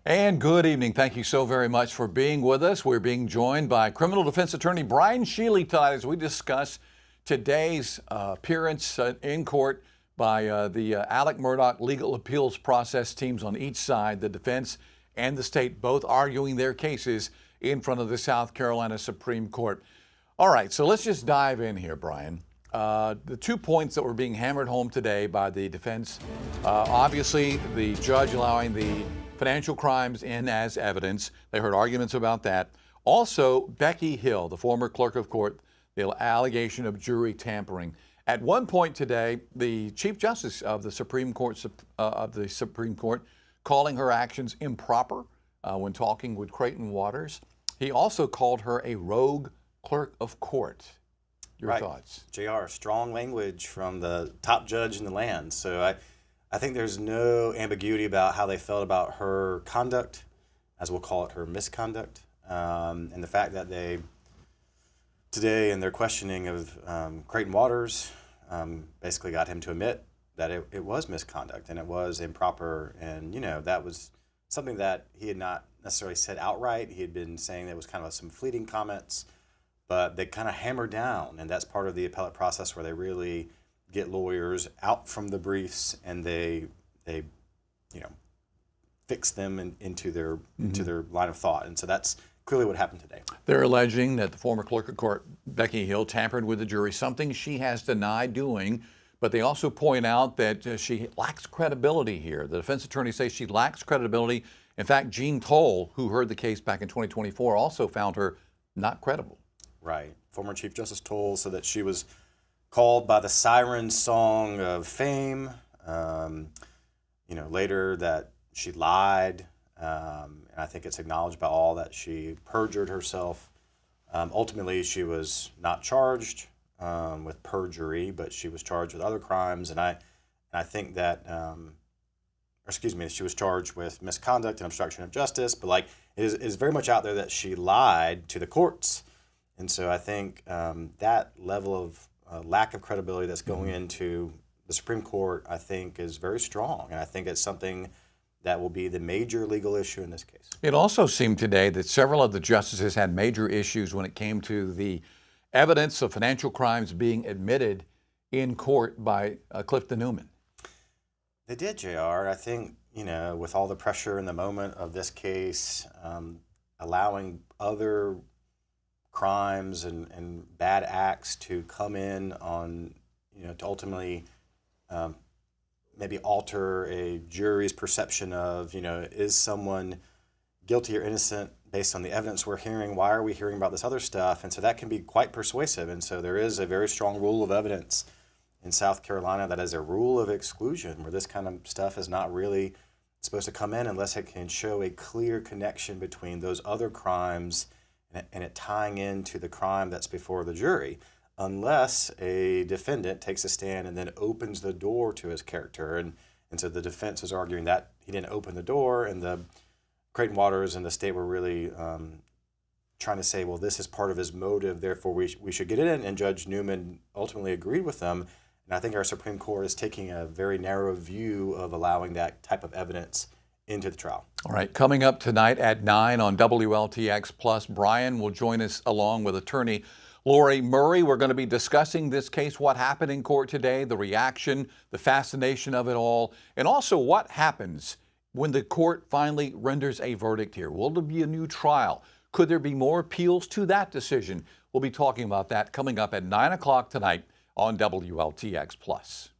And good evening. Thank you so very much for being with us. We're being joined by criminal defense attorney Brian Shealy tonight as we discuss today's appearance in court by the Alec Murdaugh legal appeals process teams on each side, the defense and the state, both arguing their cases in front of the South Carolina Supreme Court. All right, so let's just dive in here, Brian. The 2 points that were being hammered home today by the defense, obviously the judge allowing the financial crimes in as evidence. They heard arguments about that. Also, Becky Hill, the former clerk of court, the allegation of jury tampering. At one point today, the Chief Justice of the Supreme Court calling her actions improper when talking with Creighton Waters. He also called her a rogue clerk of court. Your thoughts? JR, strong language from the top judge in the land. So I think there's no ambiguity about how they felt about her conduct, as we'll call it, her misconduct, and the fact that they, today in their questioning of Creighton Waters, basically got him to admit that it was misconduct and it was improper, and that was something that he had not necessarily said outright. He had been saying that was kind of some fleeting comments, but they kind of hammer down, and that's part of the appellate process where they really get lawyers out from the briefs and they fix them into their line of thought. And so that's clearly what happened today. They're alleging that the former clerk of court, Becky Hill, tampered with the jury, something she has denied doing, but they also point out that she lacks credibility here. The defense attorneys say she lacks credibility. In fact, Jean Toll, who heard the case back in 2024, also found her not credible. Right. Former Chief Justice Toll said that she was called by the siren song of fame. Later that she lied, and I think it's acknowledged by all that she perjured herself. Ultimately, she was not charged with perjury, but she was charged with other crimes, and I think that, she was charged with misconduct and obstruction of justice. But it is very much out there that she lied to the courts, and so I think that level of lack of credibility that's going into the Supreme Court, I think, is very strong. And I think it's something that will be the major legal issue in this case. It also seemed today that several of the justices had major issues when it came to the evidence of financial crimes being admitted in court by Clifton Newman. They did, JR. I think, with all the pressure in the moment of this case, allowing other crimes and bad acts to come in on, to ultimately maybe alter a jury's perception of, is someone guilty or innocent based on the evidence we're hearing? Why are we hearing about this other stuff? And so that can be quite persuasive. And so there is a very strong rule of evidence in South Carolina that is a rule of exclusion, where this kind of stuff is not really supposed to come in unless it can show a clear connection between those other crimes and it tying into the crime that's before the jury, unless a defendant takes a stand and then opens the door to his character. And so the defense was arguing that he didn't open the door, and the Creighton Waters and the state were really trying to say, well, this is part of his motive, therefore we should get it in. And Judge Newman ultimately agreed with them. And I think our Supreme Court is taking a very narrow view of allowing that type of evidence into the trial. All right, coming up tonight at 9 on WLTX Plus, Brian will join us along with attorney Lori Murray. We're going to be discussing this case, what happened in court today, the reaction, the fascination of it all, and also what happens when the court finally renders a verdict here. Will there be a new trial? Could there be more appeals to that decision? We'll be talking about that coming up at 9 o'clock tonight on WLTX Plus.